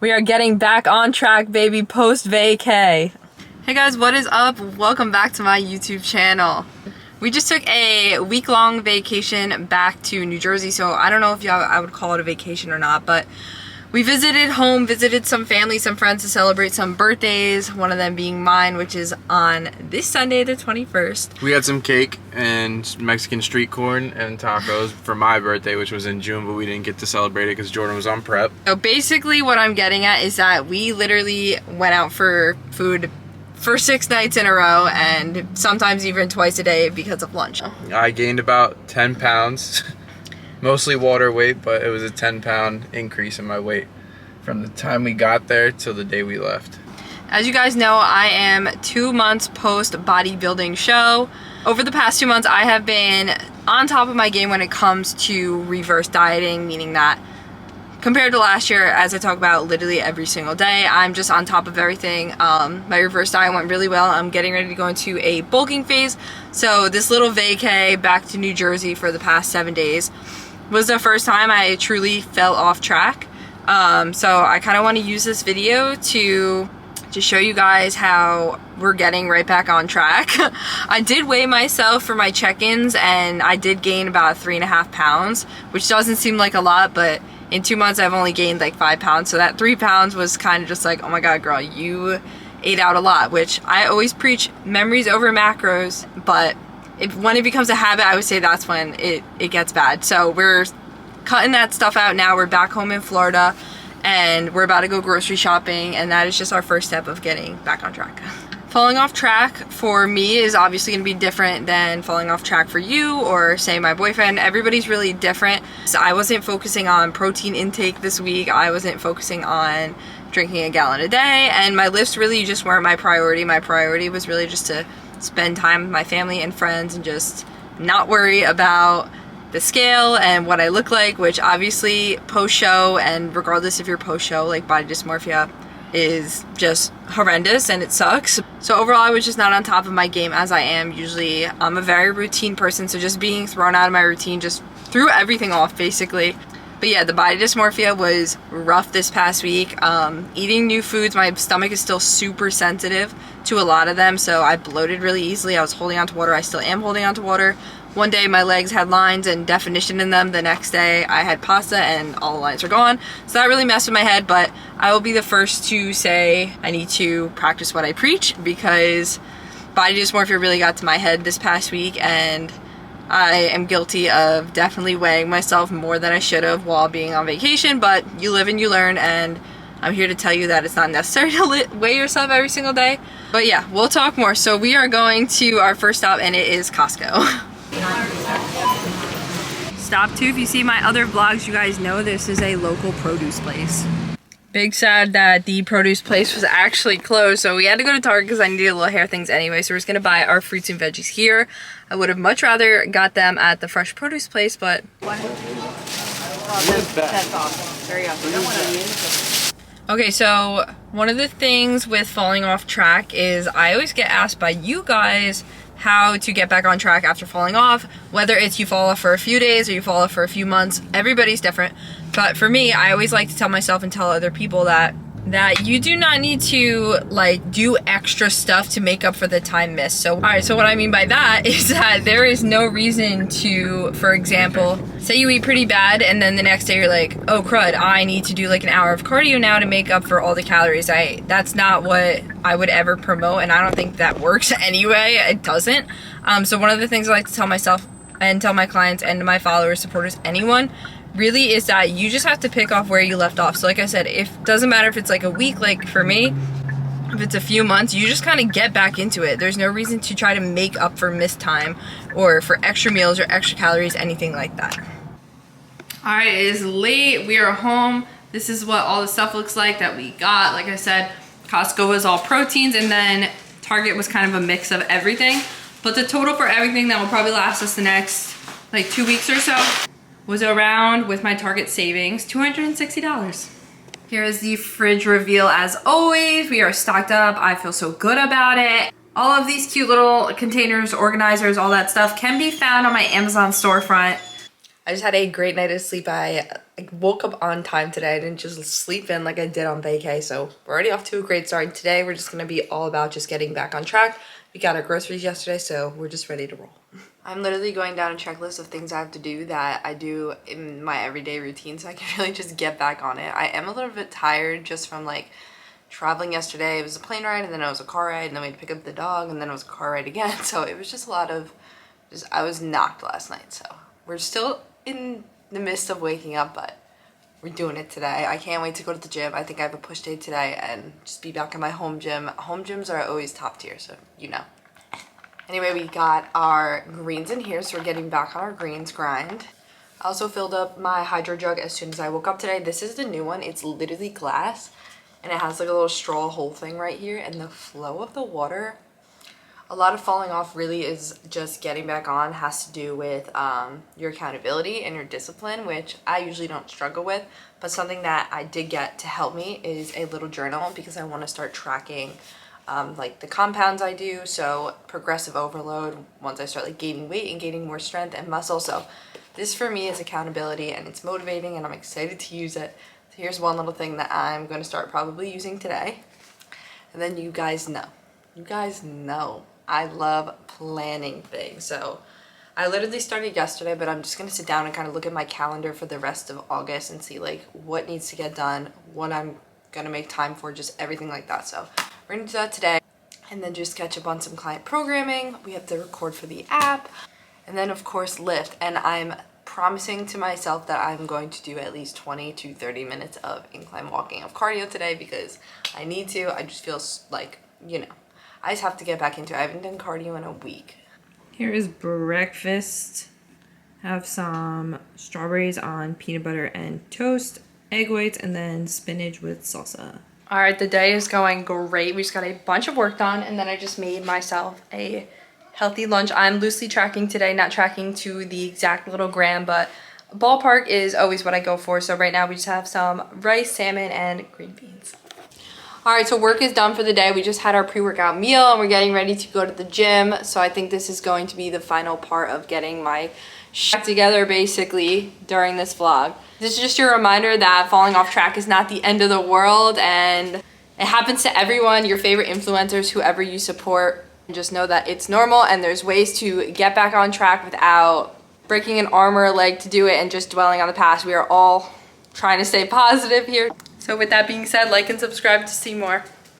We are getting back on track, baby, post-vacay. Hey guys, what is up? Welcome back to my YouTube channel. We just took a week-long vacation back to New Jersey, so I don't know if I would call it a vacation or not, but we visited home, visited some family, some friends to celebrate some birthdays, one of them being mine, which is on this Sunday, the 21st. We had some cake and Mexican street corn and tacos for my birthday, which was in June, but we didn't get to celebrate it because Jordan was on prep. So basically what I'm getting at is that we literally went out for food for 6 nights in a row and sometimes even twice a day because of lunch. I gained about 10 pounds. Mostly water weight, but it was a 10-pound increase in my weight from the time we got there till the day we left. As you guys know, I am 2 months post bodybuilding show. Over the past 2 months, I have been on top of my game when it comes to reverse dieting, meaning that compared to last year, as I talk about literally every single day, I'm just on top of everything. My reverse diet went really well. I'm getting ready to go into a bulking phase. So this little vacay back to New Jersey for the past 7 days was the first time I truly fell off track. So I kind of want to use this video to just show you guys how we're getting right back on track. I did weigh myself for my check-ins and I did gain about 3.5 pounds, which doesn't seem like a lot, but in 2 months I've only gained like 5 pounds. So that 3 pounds was kind of just like, oh my God, girl, you ate out a lot, which I always preach memories over macros, but when it becomes a habit, I would say that's when it gets bad. So we're cutting that stuff out now. We're back home in Florida and we're about to go grocery shopping, and that is just our first step of getting back on track. Falling off track for me is obviously going to be different than falling off track for you or say my boyfriend. Everybody's really different. So I wasn't focusing on protein intake this week. I wasn't focusing on drinking a gallon a day, and my lifts really just weren't my priority. My priority was really just to spend time with my family and friends and just not worry about the scale and what I look like, which obviously post-show, and regardless if you're post-show, like body dysmorphia is just horrendous and it sucks. So overall, I was just not on top of my game as I am usually. I'm a very routine person, so just being thrown out of my routine just threw everything off basically. But yeah, the body dysmorphia was rough this past week. Eating new foods, my stomach is still super sensitive to a lot of them, so I bloated really easily. I was holding on to water. I still am holding on to water. One day my legs had lines and definition in them. The next day I had pasta and all the lines are gone. So that really messed with my head, but I will be the first to say I need to practice what I preach, because body dysmorphia really got to my head this past week, and I am guilty of definitely weighing myself more than I should have while being on vacation, but you live and you learn, and I'm here to tell you that it's not necessary to weigh yourself every single day. But yeah, we'll talk more. So we are going to our first stop, and it is Costco. Stop 2. If you see my other vlogs, you guys know this is a local produce place. Big sad that the produce place was actually closed, so we had to go to Target because I needed little hair things anyway. So we're just gonna buy our fruits and veggies here. I would have much rather got them at the fresh produce place, but that's awesome. There you go. Okay, so one of the things with falling off track is I always get asked by you guys how to get back on track after falling off, whether it's you fall off for a few days or you fall off for a few months. Everybody's different, but for me, I always like to tell myself and tell other people that you do not need to like do extra stuff to make up for the time missed. So alright, so what I mean by that is that there is no reason to, for example, say you eat pretty bad and then the next day you're like, oh crud, I need to do like an hour of cardio now to make up for all the calories. That's not what I would ever promote, and I don't think that works anyway. It doesn't. So one of the things I like to tell myself and tell my clients and my followers, supporters, anyone, really is that you just have to pick off where you left off. So like I said, doesn't matter if it's like a week, like for me, if it's a few months, you just kind of get back into it. There's no reason to try to make up for missed time or for extra meals or extra calories, anything like that. All right, it is late. We are home. This is what all the stuff looks like that we got. Like I said, Costco was all proteins, and then Target was kind of a mix of everything. But the total for everything that will probably last us the next like 2 weeks or so was around, with my Target savings, $260. Here is the fridge reveal as always. We are stocked up. I feel so good about it. All of these cute little containers, organizers, all that stuff can be found on my Amazon storefront. I just had a great night of sleep. I woke up on time today. I didn't just sleep in like I did on vacay. So we're already off to a great start. Today we're just gonna be all about just getting back on track. We got our groceries yesterday, so we're just ready to roll. I'm literally going down a checklist of things I have to do that I do in my everyday routine so I can really just get back on it. I am a little bit tired just from like traveling yesterday. It was a plane ride and then it was a car ride and then we had to pick up the dog and then it was a car ride again. So it was just a lot of I was knocked last night. So we're still in the midst of waking up, but we're doing it today. I can't wait to go to the gym. I think I have a push day today and just be back in my home gym. Home gyms are always top tier, so you know. Anyway, we got our greens in here, so we're getting back on our greens grind. I also filled up my hydro jug as soon as I woke up today. This is the new one. It's literally glass and it has like a little straw hole thing right here, and the flow of the water, a lot of falling off really is just getting back on, has to do with your accountability and your discipline, which I usually don't struggle with, but something that I did get to help me is a little journal because I want to start tracking like the compounds I do, so progressive overload once I start like gaining weight and gaining more strength and muscle. So this for me is accountability and it's motivating and I'm excited to use it. So here's one little thing that I'm going to start probably using today, and then you guys know I love planning things. So I literally started yesterday, but I'm just gonna sit down and kind of look at my calendar for the rest of August and see like what needs to get done, what I'm gonna make time for, just everything like that. So we're gonna do that today and then just catch up on some client programming. We have to record for the app and then of course lift. And I'm promising to myself that I'm going to do at least 20 to 30 minutes of incline walking of cardio today because I need to. I just feel like, you know, I just have to get back into it. I haven't done cardio in a week. Here is breakfast. Have some strawberries on peanut butter and toast, egg whites, and then spinach with salsa. All right, the day is going great. We just got a bunch of work done, and then I just made myself a healthy lunch. I'm loosely tracking today, not tracking to the exact little gram, but ballpark is always what I go for. So right now we just have some rice, salmon, and green beans. All right, so work is done for the day. We just had our pre-workout meal and we're getting ready to go to the gym. So I think this is going to be the final part of getting my shit together basically during this vlog. This is just your reminder that falling off track is not the end of the world and it happens to everyone, your favorite influencers, whoever you support. Just know that it's normal and there's ways to get back on track without breaking an arm or a leg to do it and just dwelling on the past. We are all trying to stay positive here. So with that being said, like and subscribe to see more.